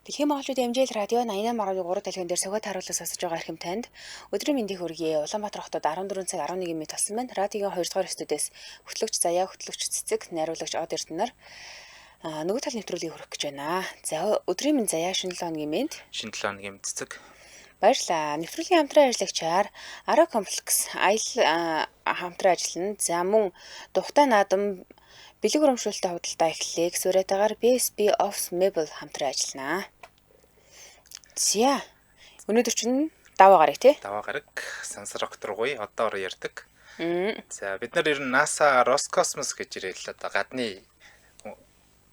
Дэлхийн монголчуудын хэмжээл радио 88.3 дэлгэн дээр сувгат харуулсан сонсож байгаа хэрхэм танд өдрийн мэндийг хүргэе. Улаанбаатар хотод 14 цаг 11 минут болсон байна. Радиогийн 2 дугаар студиэс хөтлөгч Заяа, хөтлөгч Цэцэг, найруулагч Од Эрдэнэр нөгөө тал нэвтрүүлгийг хүргэх гэж байна. За өдрийн мэнд Заяа, шинэ 7 хоногийн мэнд. Шинэ 7 хоногийн мэнд Цэцэг. Баярлалаа. Нэвтрүүлгийн хамтран ажиллагчаар Ара комплекс аялал хамтран ажиллана. За мөн Духтай наадам бэлэг урамшуулалттай худалдаа эхлэлийг суурайтаагаар BSB Office Mebel хамтран ажиллана. За өнөөдөр чинь даваа гараг тий? Даваа гараг сансар окторгуй одоо ярьдаг. За бид нар ер нь NASA Роскосмос гэж ирэл одоо гадны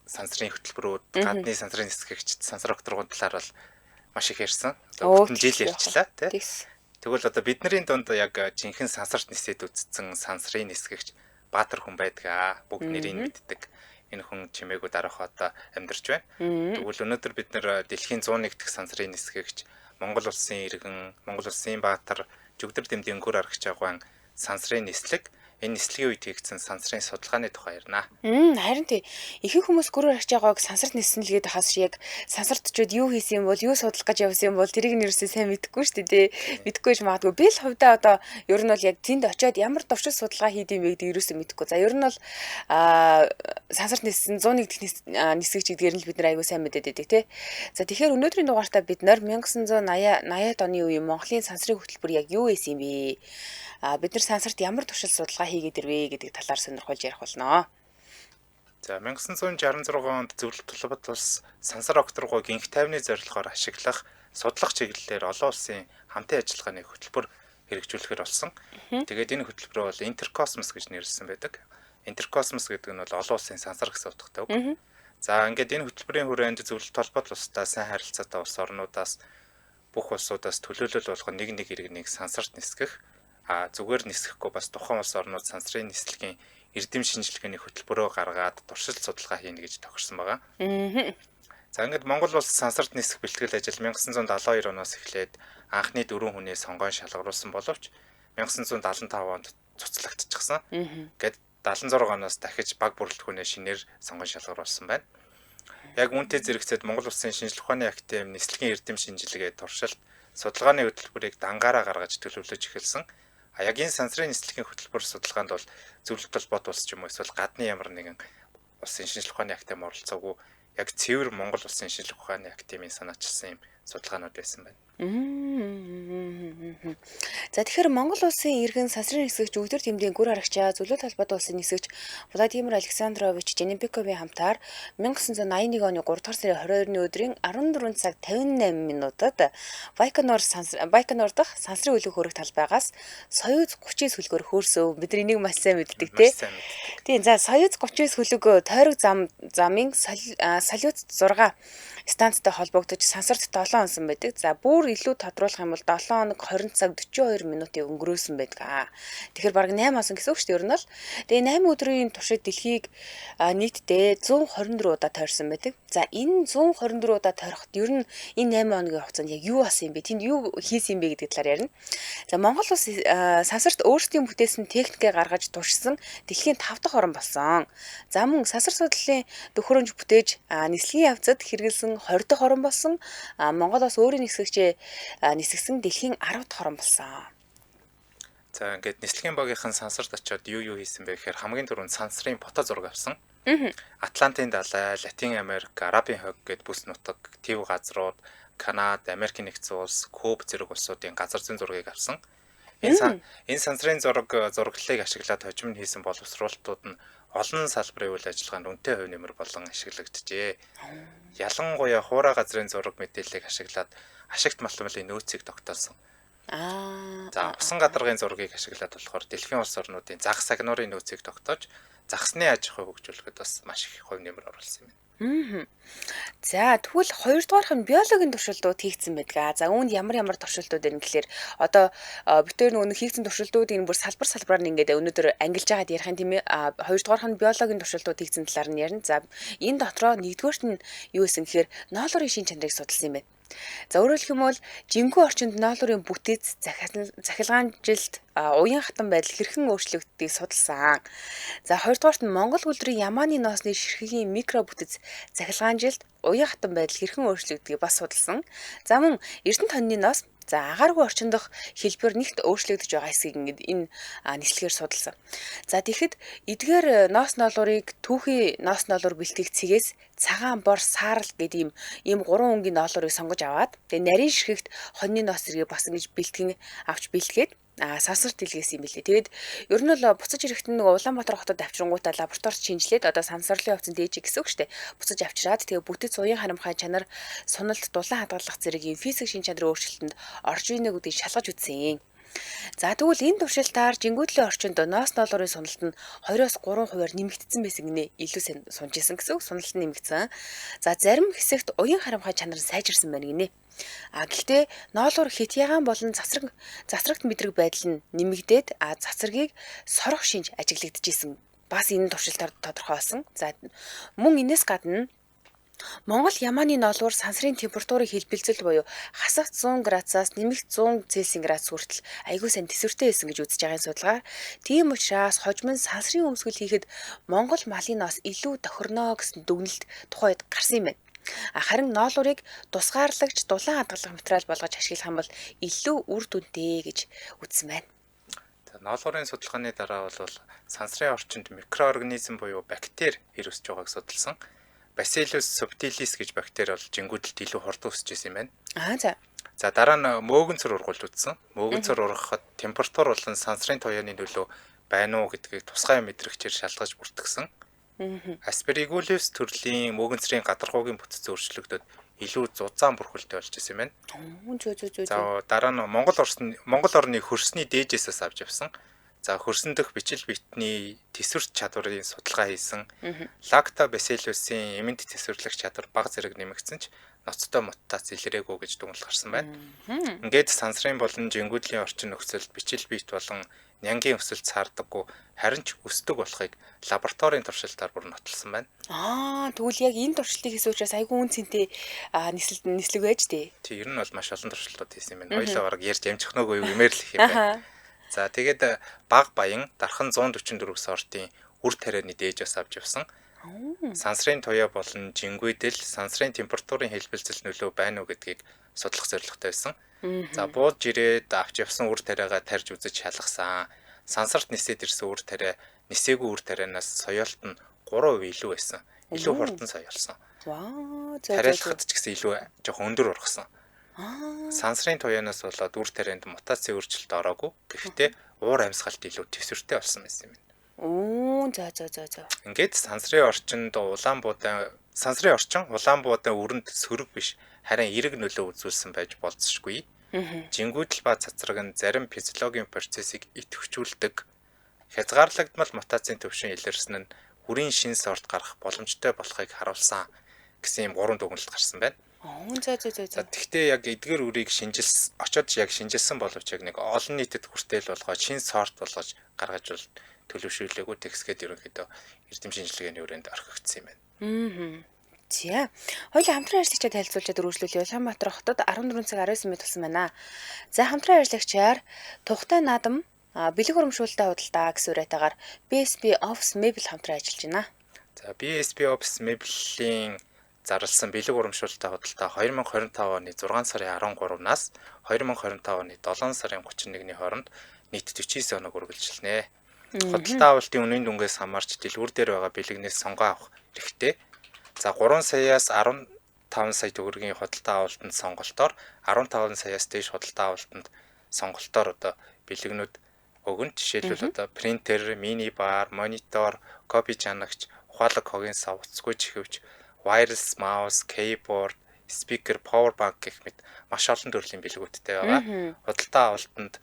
сансрын хөтөлбөрүүд, гадны сансрын нисгэгч сансар окторгуун талаар бол маш их ярьсан. Бүтэн жил ярьчлаа тий. Тэгвэл одоо бидний дунд яг жинхэнэ сансарт нисээд үтцсэн сансрын нисгэгч Баатар хүн байдгаа. Бүгд нэрийг мэддэг. Энэ хүн чимээгүй дараах одоо амьдарч байна. Тэгвэл өнөөдөр бид нэр дэлхийн 101 дэх сансрын нисгэгч Монгол улсын иргэн, Монгол улсын Баатар Жүгдэр дэмдийн өнгөөр аргаж байгаа сансрын нислэг энэ нислэгийн үед хийгдсэн сансрын судалгааны тухай ярина. Харин тий. Ихэнх хүмүүс гөрөөр арч байгааг сансарт нисэн л гээд хас шиг сансарт чууд юу хийсэн юм бол юу судлах гэж явсан юм бол тэрийг нэрсээ сайн мэдэхгүй шүү дээ. Мэдэхгүй ч магадгүй. Би л хувьдаа одоо ер нь бол яг тэнд очиод ямар товчид судалгаа хийдэм бэ гэдгийг ерөөсөө мэдэхгүй. За ер нь бол сансарт нисэн 101 дэх нисгэгч гэдгээр нь л бид нар аягүй сайн мэдээд байдаг тий. За тэгэхээр өнөөдрийн дугаартаа бид нар 1980-аад оны үеийн Монголын сансрын хөтөлбөр яг юу байсан юм бэ? Бид нар сансарт ямар туршил судалгаа хийгээд ирвэ гэдэг талаар сонирхолж ярих болно. За 1966 онд зөвлөлт тулбат улс сансар окторгуйг инх тайвны зорилгоор ашиглах судлах чиглэлээр олон улсын хамтын ажиллагааны хөтөлбөр хэрэгжүүлэхээр болсон. Тэгээд энэ хөтөлбөрөө бол Интеркосмос гэж нэрлсэн байдаг. Интеркосмос гэдэг нь бол олон улсын сансар гэсэн утгатай үг. За ингээд энэ хөтөлбөрийн хүрээнд зөвлөлт толгойд улстай сайн харилцаатай улс орнуудаас бүх улсуудаас төлөөлөл болгон нэг иргэнийг сансарт нисгэх зүгээр нисгэхгүй бас тухайн улс орнууд сансрын нислэгийн эрдэм шинжилгээний хөтөлбөрөө гаргаад туршилт судалгаа хийнэ гэж тохирсон байгаа. За ингээд Монгол улс сансарт нисэх бэлтгэл ажил 1972 оноос эхлээд анхны 4 хүнээ сонгон шалгаруулсан боловч 1975 онд цуцлагдчихсан. Гэт 76 оноос дахиж баг бүрэлдэхүүнээ шинээр сонгон шалгаруулсан байна. Яг үүнтэй зэрэгцээд Монгол улсын шинжилгээ ухааны актын нислэгийн эрдэм шинжилгээ туршилт судалгааны хөтөлбөрийг дангаараа гаргаж төлөвлөж эхэлсэн. Яг энэ сансрын нислэгийн хөтөлбөр судалгаанд бол зөвлөлт толгойд улс ч юм уу эсвэл гадны ямар нэгэн улсын шинжилгээ ухааны актын оролцоогүй яг цэвэр Монгол улсын шинжилгээ ухааны актын санаачилсан юм судалгаанууд байсан байна. За тэгэхээр Монгол улсын иргэн сансрын нисгэгч Жүгдэр дэмдийн гүр харагчаа зөвлөлт толгойд улсын нисгэгч Владимир Александрович Женебековийн хамтаар 1981 оны 3 дугаар сарын 22-ны өдрийн 14 цаг 58 минутад Байконур дахь сансрын хөлөг хөрөх талбайгаас Союз 39 хөлгөөр хөөрсөв. Бид энийг маш сайн мэддэг тий. Тийм за Союз 39 хөлөг тойрог замын Салют 6 станцтай холбогдож сансарт 7 онсон байдаг. За бүр илүү тодруулах юм бол 7 хоног 20 цаг 42 минутыг өнгөрөөсөн байдаг. Тэгэхээр бараг 8 онсон гэсэн үг шүү дээ. Ер нь л. Тэгээ 8 өдрийн туршид дэлхийг нийтдээ 124 удаа тойрсон байдаг. За энэ 124 удаа тойроход ер нь энэ 8 хоногийн хугацаанд яг юу болсон юм бэ? Тэнд юу хийсэн юм бэ гэдэг талаар ярина. За Монгол улс сансарт өөрсдийн бүтээсэн техникээ гаргаж туршсан дэлхийн 5 дахь орн болсон. За мөн сансар судлалын төхөөрөмж бүтээж нислэгийн явцад хэрэгэлсэн 20 дахь орн болсон. Монголоос өөрийн нисгэгчээ нисгсэн дэлхийн 10 дахь орн болсон. За ингээд нислэгийн багийнхан сансарт очиод юу хийсэн бэ гэхээр хамгийн түрүүнд сансрын фото зураг авсан. Атлантын далай, Латин Америк, Арабын хойг гэд бүс нутаг, Төв газрууд, Канада, Америкийн нэгдсэн улс, Куб зэрэг улсуудын газар зүйн зургийг авсан. Энэ сансрын зураглалыг ашиглаад хожим нь хийсэн боловсруулалтууд нь олон салбарын үйл ажиллагаанд үнэтэй хувь нэмэр болон ашиглагджээ. Ялангуяа хуурай газрын зураг мэдээллийг ашиглаад ашигт малтмалын нөөцийг тогтоосон. За усан гадаргын зургийг ашиглаад болохоор дэлхийн улс орнуудын загас агнуурын нөөцийг тогтоож загасны аж ахуйг хөгжүүлэхэд бас маш их хувь нэмэр оруулсан юм. За тэгвэл 2 дугаарх нь биологийн туршилтууд хийгдсэн байдаг. За үүнд ямар туршилтууд байна гэхэлэр одоо битээр нөгөө хийгдсэн туршилтуудыг бүр салбараар нь ингээд өнөөдөр ангилж байгаад ярих юм тийм ээ. 2 дугаарх нь биологийн туршилтууд хийгдсэн талаар нь ярина. За энэ дотроо 1-р нь юу гэсэн гэхээр ноолорын шин чанарыг судалсан юм байна. За өөрөөр хэлбэл жинхэнэ орчинд ноолуурын бүтэц захилгаанжилт уян хатан байдал хэрхэн өөрчлөгддгийг судалсан. За хоёрдугаарт нь Монгол үлдрийн ямааны ноосны ширхэгийн микро бүтэц захилгаанжилт уян хатан байдал хэрхэн өөрчлөгддгийг бас судалсан. За мөн Эрдэнэт хоньны ноос агааргүй орчин дох хэлбэр нэгт өөрчлөгдөж байгаа эсгийг ингээд энэ нислэгээр судалсан. За тэгэхэд эдгээр ноос ноолуурыг түүхий ноос ноолуур бэлтгэх цэгээс цагаан, бор, саарл гэдэг ийм 3 өнгийн ноолуурыг сонгож аваад тэгээ нарийн ширхэгт хоньны ноос зэргийг бас ингэж бэлтгэн авч бэлтгээд сансарт илгээсэн юм билээ. Тэгээд ер нь бол буцаж ирэхэд нэг Улаанбаатар хотод авчирангуудаа лабораторид шинжилээд одоо сансарлын хувцас дээж гэсэн үг шүү дээ. Буцаж авчираад тэгээ бүтэц уян харамхай чанар, суналт, дулаан хадгалах зэрэг физик шин чанарын өөрчлөлтөнд орж ийнэ гэдгийг шалгаж үзсэн. За тэгвэл энэ туршилтаар жингүүтлийн орчинд ноос ноолуурын суналт нь 2-3% нэмэгдсэн байсан гинэ. Илүү сунж исэн гэсэн үг, суналт нь нэмэгдсэн. За зарим хэсэгт уян харамхай чанар сайжирсан байна гинэ. Гэхдээ ноолуур хэтягаан болон цацрагт мэдрэг байдал нь нэмэгдээд цацрагийг сорох шинж ажиглагдчихсэн. Бас энэ туршилтаар тодорхой болсон. За мөн энэс гадна Монгол ямааны ноолуур сансрын температурын хэлбэлцэл буюу хасагт 100 градусаас нэмэгт 100 Цельсийн градус хүртэл аягүй сайн тэсвэртэй байсан гэж үзэж байгаа судалгаа. Тийм учраас хожим нь сансрын өмсгөл хийхэд Монгол малын ноос илүү тохирно гэсэн дүгнэлт тухайд гарсан юм байна. Харин ноолуурыг тусгаарлагч дулаан хадгалах материал болгож ашиглах юм бол илүү үр дүнтэй гэж үзсэн байна. Ноолуурын судалгааны дараа бол сансрын орчинд микроорганизм буюу бактери хэр өсөж байгааг судалсан. Bacillus subtilis гэж бактери бол жингүүдлэлд илүү хурдан өсөж байсан юм байна. За дараа нь мөөгөнцөр ургуулж үзсэн. Мөөгөнцөр ургахад температур болон сансрын туяаны нөлөө байна уу гэдгийг тусгай мэдрэгчээр шалгаж бүртгэсэн. Aspergillus төрлийн мөөгөнцрийн гадаргуугийн бүтэц өөрчлөгдөд илүү зузаан бүрхэлтэй болж байсан юм байна. За дараа нь Монгол орны хөрсний дээжээсээс авч явсан. За хөрсөн дэх бичил битний тэсвэрт чадварын судалгаа хийсэн. Lactobacillus-ийн эмэнд тэсвэрлэх чадвар бага зэрэг нэмэгдсэн ч ноцтой мутаци илрээгүй гэж дүгнэлт гарсан байна. Ингээд сансрын болон жингүүдлийн орчин нөхцөлд бичил бит болон нянгийн өсөлт саардаггүй харин ч өсдөг болохыг лабораторийн туршилтаар бүр нотолсон байна. Тэгвэл яг энэ туршилтыг хийсэн учраас айгүй үн цэнтэй нислэг байж тээ. Тий, ер нь бол маш олон туршилтууд хийсэн юм байна. Хоёлаа бараг ярьж амжихнаагүй юу гэмээр л их юм байна. За тэгээд баг баян дархан 144 сортын үр тарианы дээж бас авч явсан. Сансрын туяа болон жингүйдэл сансрын температурын хэлбэлцэл нөлөө байна уу гэдгийг судлах зорилготой байсан. За бууж ирээд авч явсан үр тариагаа тарьж үзэж шалгасан. Сансарт нисээд ирсэн үр тариа нисээгүй үр тарианаас соёолт нь 3% илүү байсан. Илүү хурдан соёолсон. Тариалахад ч гэсэн илүү жоохон өндөр ургасан. Сансрын туяанаас болоод үр тарианд мутаци өөрчлөлт ороогүй. Гэхдээ уур амьсгалт илүү тэсвэртэй болсон байсан юм. Ингээд сансрын орчин Улаанбуудын өрөнд сөрөг биш харин эерэг нөлөө үзүүлсэн байж болзошгүй. Жингүүдэл ба цацраг нь зарим физиологийн процессыг идэвхжүүлдэг. Хязгаарлагдмал мутацийн төвшин илэрсэн нь үрийн шин сорт гарах боломжтой болохыг харуулсан гэсэн юм 3 дүгнэлт гарсан байна. Тэгтээ яг эдгээр үрийг очоод яг шинжилсэн боловч яг нэг олон нийтэд хүртэл болгоод шин сорт болгож гаргаж бол төлөвшүүлээгүй текстгээд ерөнхийдөө эрдэм шинжилгээний хүрээнд орхигдсон юм байна. За, хоёулаа хамтран ажиллагчид танилцуулчаад өргөжлүүлээ. Улаанбаатар хотод 14 цаг 19 минут болсон байна. За, хамтран ажиллагчаар Тухтай наадам бэлэг урамшуулалтаа худалдаа гэсэн үрэйтаагаар BSP Office Mebel хамтран ажиллаж байна. За, BSP Office Mebel-ийн зарласан бэлэг урамшуулалтаа худалдаа 2025 оны 6 сарын 13-наас 2025 оны 7 сарын 31-ний хооронд нийт 49 хоног үргэлжилнэ. Худалдаа авалтын үнийн дүнгээс хамаарч дэлгүүр дээр байгаа бэлэгнээс сонгоо авах хэрэгтэй. За 3 саяас 15 сая төгрөгийн худалдаа авалтанд сонголтоор 15 саяас дээш худалдаа авалтанд сонголтоор одоо бэлэгнүүд өгөн. Жишээлбэл одоо принтер, мини бар, монитор, копи чанагч, ухаалаг хогийн сав, уцгүй чихвч, wireless mouse, keyboard, speaker, power bank гэх мэт маш олон төрлийн бэлгүүдтэй байгаа. Худалдаа авалтанд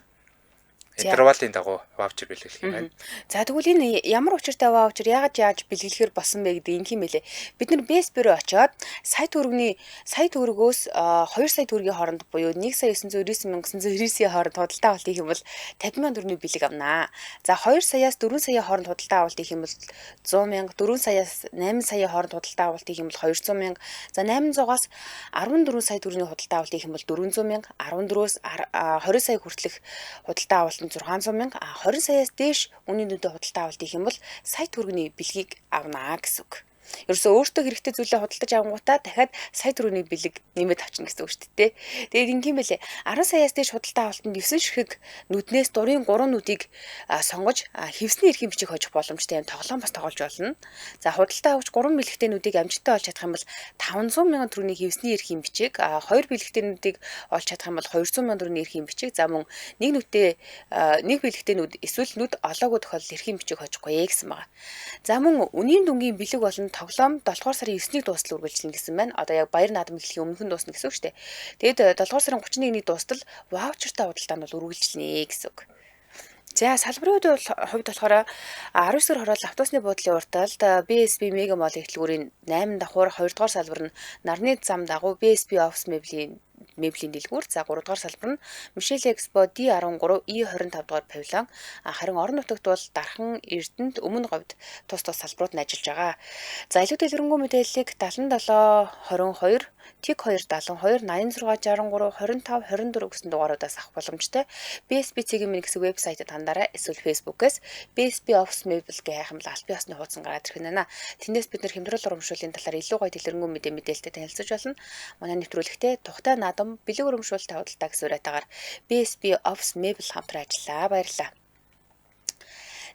интервалын дагуу ваучер бэлгэлэх юм байна. За тэгвэл энэ ямар учиртай ваучер яагаад яаж бэлгэлэхээр болсон бэ гэдэг юм хэмээлээ. Бид нар BSB руу очиод сая төгрөгөөс 2 сая төгрөгийн хооронд буюу 1,999,999-ийн хооронд худалдаа авалт хийх юм бол 50,000 төгрөгийн бэлэг авнаа. За 2 саяас 4 саяын хооронд худалдаа авалт хийх юм бол 100,000, 4 саяас 8 саяын хооронд худалдаа авалт хийх юм бол 200,000, за 800-аас 14 сая төгрөгийн худалдаа авалт хийх юм бол 400,000, 14-өөс 20 сая хүртэлх худалдаа авалт нь 600,000, 20 саяас дээш үнийн дүнтэй худалдаа авалт хийх юм бол сая төгрөгийн бэлгийг авнаа гэсэн үг. Ерөөсөө өөртөө хэрэгтэй зүйлээ худалдаж авангуудаа дахиад сая төгрөгийн бэлэг нэмээд авчна гэсэн үг шүү дээ. Тэгээд ингэм байлээ. 10 саяас дээш худалдаа авалтанд 9 ширхэг нүднээс дурын 3 нүдийг сонгож хэвсний эрхийн бичиг хожих боломжтой юм тоглоом бас тоглож болно. За худалдаа авч 3 бэлэгтэй нүдийг амжилттай олж чадах юм бол 500,000 төгрөгийн хэвсний эрхийн бичиг, 2 бэлэгтэй нүдийг олж чадах юм бол 200,000 төгрөгийн эрхийн бичиг, за мөн нэг бэлэгтэй нүд эсвэл нүд олоогүй тохиолдолд эрхийн бичиг хожихгүй гэсэн байна. За мөн үнийн дүнгийн бэлэг болон тоглоом 7 дугаар сарын 9-ний дуустал үргэлжлэнэ гэсэн байна. Одоо яг баяр наадам эхлэхийн өмнөхөн дуусна гэсэн үг шүү дээ. Тэгээд 7 дугаар сарын 31-ний дуустал ваучертай худалдаанд бол үргэлжлэнэ гэсэн үг. За салбарын хувьд болохоор 19 сар хороол автобусны буудлын урталд BSB Mega Mall эхлэлгүүрийн 8 давхар 2 дугаар салбар нь нарны зам дагуу BSB Office меблийн дэлгүүр, за 3 дугаар салбар нь Michelle Expo D13 E25 дугаар павильон, харин орон нутагт бол Дархан, Эрдэнэт, Өмнө говьд тус салбарууд нь ажиллаж байгаа. За илүү дэлгэрэнгүй мэдээллийг 77 22 Тэг 272 86 63 25 24 гэсэн дугааруудаас авах боломжтой. BSB цэгийн минь гэсэн вебсайтад хандаарай. Эсвэл Facebook-ээс BSB Office Mebel гэх юм аль бие усны хуудсан гараад ирэх нэ. Тэндээс бид нар хямдрал урамшууллын талаар илүү гоё дэлгэрэнгүй мэдээлэлтэй танилцуулж болно. Манай нэвтрүүлэгтээ тухтай наадам бэлэг урамшуулалттай худалдаа гэсэн урайтаагаар BSB Office Mebel хамтран ажиллаа. Баярлалаа.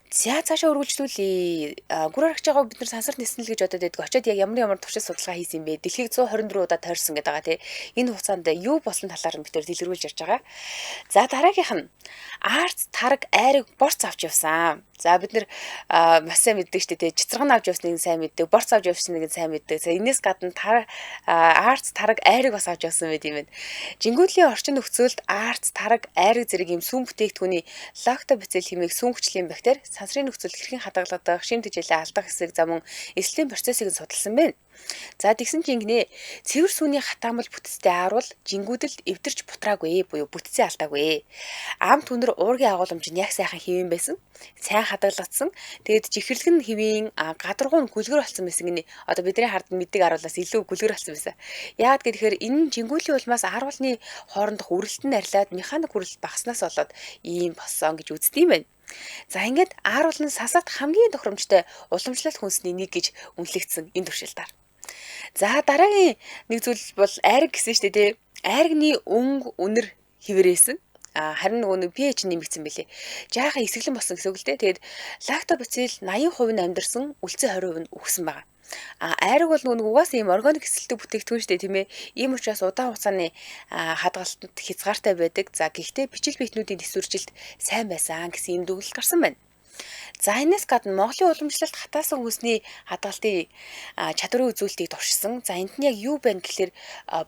За цаашаа үргэлжлүүлээ. Гүр аргач байгаа бид нар сансарт нисэн л гэж бодоод байдаг. Очоод яг ямар туршид судалгаа хийсэн юм бэ? Дэлхийг 124 удаа тойрсон гэдэг байгаа тий. Энэ хугацаанд юу болсон талаар нь бид нар дэлгэрүүлж ярьж байгаа. За дараагийнх нь арц тараг айрыг борц авч явсан. За бид нар маш сайн мэддэг шүү дээ. Цэцэргэн авч явсныг сайн мэддэг, борц авч явсныг сайн мэддэг. За энэс гадна арц тараг айрыг бас авч явсан байт юм байна. Жингүүдлийн орчин нөхцөлд арц тараг айрыг зэрэг юм сүм бүтээгдэхүүний лактобацил хэмээх сүм хүчлийн бактери сансрын нөхцөлд хэрхэн хадгалагдах, шим тэжээлээ алдах хэсэг замун эслийн процессыг судалсан байна. За тэгсэн чинь ингэнэ. Цэвэр сүүний хатаамал бүтцтэй ааруул жингүүдэлд эвдэрч бутраагүй буюу бүтцээ алдаагүй. Ам түнэр уургийн агуулмж нь яг сайхан хэвэн байсан. Сайн хадгалагдсан. Тэгэд жихэрлэг нь хэвэн, гадаргуу нь гүлгэр болсон байсан гинэ. Одоо бидний хард мэддэг аруулаас илүү гүлгэр болсон байсан. Яагаад гэхээр энэ жингүүлийн улмаас ааруулны хоорондох үрэлтэн арилаад механик үрэлт багаснаас болоод ийм болсон гэж үздэг юм байна. За ингээд ааруул нь сасаад хамгийн тохиромжтой уламжлалт хүнсний нэг гэж үнэлэгдсэн энэ туршилтаар. За дараагийн нэг зүйл бол айраг гэсэн шүү дээ тий. Айрагны өнгө үнэр хэврээсэн. Харин нөгөө pH нэмэгдсэн билээ. Жаахан эсгэлэн болсон гэсэн үг л дээ. Тэгээд лактобацил 80% нь амьдэрсэн, үлцэн 20% нь үхсэн байгаа. Айраг бол нөгөө угаасаа ийм органик эсэлтэг бүтээгдэхүүн шүү дээ тийм ээ. Ийм учраас удаан хугацааны хадгалтанд хязгаартай байдаг. За гэхдээ бичил биетнүүдийн төсвөржилт сайн байсан гэсэн ийм дүгнэлт гарсан байна. За энэс гадна Монголын уламжлалт хатаасан хүнсний хадгалтын чадварын үзүүлэлтийг туршсан. За энд нь яг юу байна гэхээр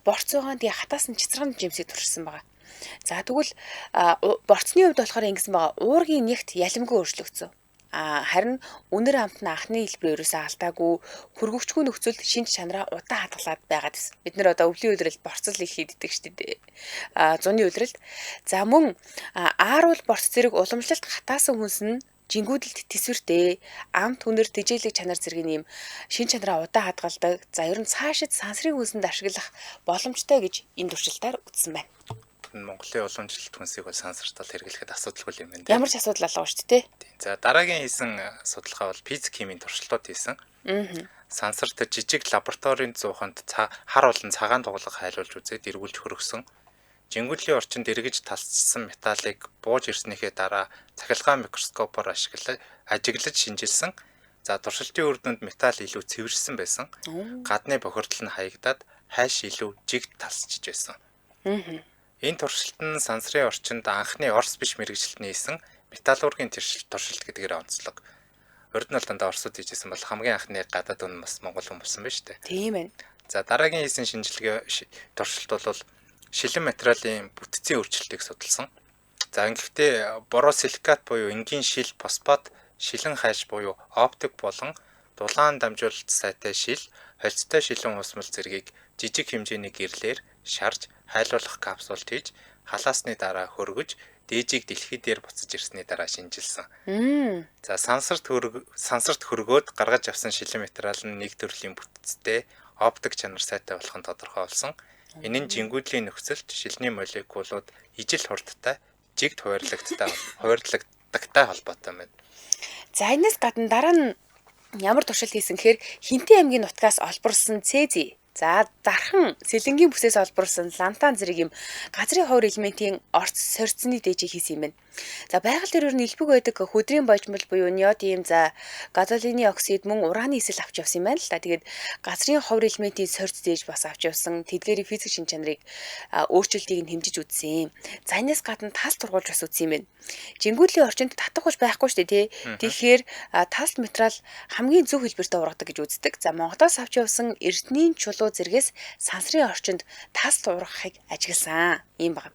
борц байгаа тэгээ хатаасан цэцэрхэн жимсийг туршсан байгаа. За тэгвэл борцны хувьд болохоор ингэсэн байгаа. Уургийн нягт ялимгүй өөрчлөгдсөн. Харин үнэр амт нь анхны хэлбэр ерөөсөө алдаагүй хөргөвчгүй нөхцөлд шинж чанараа удаан хадгалаад байгаад байсан. Бид нэр одоо өвлийн үйлрэлд борцол их хийддэг шүү дээ. Зуны үйлрэлд. За мөн ааруул борц зэрэг уламжлалт хатаасан хүнс нь жингүүдэлд тэсвэртэй амт хүнэр тэжээлэг чанар зэрэг юм шин чанараа удаан хадгалдаг. За ер нь цаашид сансрын хүнсэнд ашиглах боломжтой гэж энэ туршилтаар үзсэн байна. Монголын уламжлалт хүнсийг бол сансартал хэрэглэхэд асуудалгүй юм байна. Ямар ч асуудал алга шүү дээ. За дараагийн хийсэн судалгаа бол физик химийн туршилтууд хийсэн. Сансарт жижиг лабораторийн зууханд хар болон цагаан дугуулга хайлуулж үзээд эргүүлж хөргсөн. Жингүүдлийн орчинд эргэж талцсан металлыг бууж ирснийхээ дараа цахилгаан микроскопоор ажиглаж шинжилсэн. За туршилтын үр дүнд металл илүү цэвэрсэн байсан. Гадны бохирдол нь хаягдаад хайш илүү жигд талсчиж байсан. Энэ туршилт нь сансрын орчинд анхны Орос биш мэрэгжилтний хийсэн металлургийн туршилт гэдгээр онцлог. Урд нь дандаа Оросууд хийжсэн бол хамгийн анхны гадаад хүн бас Монгол хүн болсон байна шүү дээ. Тийм ээ. За дараагийн хийсэн шинжилгээ туршилт бол шилэн материалын бүтцийн өөрчлөлтийг судалсан. За ингэхдээ боросиликат буюу энгийн шил, фосфат, шилэн хайш буюу оптик болон дулаан дамжуулалт сайтай шил, холцтой шилэн усмал зэргийг жижиг хэмжээний гэрлээр шарж хайлуулах капсулт хийж халаасны дараа хөргөж дээжийг дэлхий дээр буцаж ирсний дараа шинжилсэн. За сансарт хөргөөд гаргаж авсан шилэн материал нь нэг төрлийн бүтцтэй оптик чанар сайтай болох нь тодорхой болсон. Энэ нь жингүүдлийн нөхцөлд шилний молекулууд ижил хурдтай, жигд хуваарлагдагтай холбоотой байна. За энэс гадна дараа нь ямар туршилт хийсэн гэхээр Хинтээ аймгийн нутгаас олборлсон цезий. За дархан сэлэнгийн бүсээс олборлсон лантан зэрэг юм газрын ховор элементийн орц сорьцны дээжийг хийсэн юм байна. За байгаль дээр нь элбэг байдаг хөдрийн божмол буюу неодим, за гадолины оксид мөн ураны эсэл авч явсан юм байна л да. Тэгээд газрын ховор элементийн сорьц дээж бас авч явсан тэдгээрийн физик шин чанарыг өөрчлөлтийг нь хэмжиж үзсэн. За энэс гадна тал тургуулж бас үзсэн юм байна. Жингүүдлийн орчинд татах хүч байхгүй шүү дээ тий. Тэгэхээр талт материал хамгийн зөв хэлбэртэй ургадаг гэж үздэг. За Монголоос авч явсан эрдэнийн чулуу зэргээс сансрын орчинд талт ургахыг ажигласан юм байна.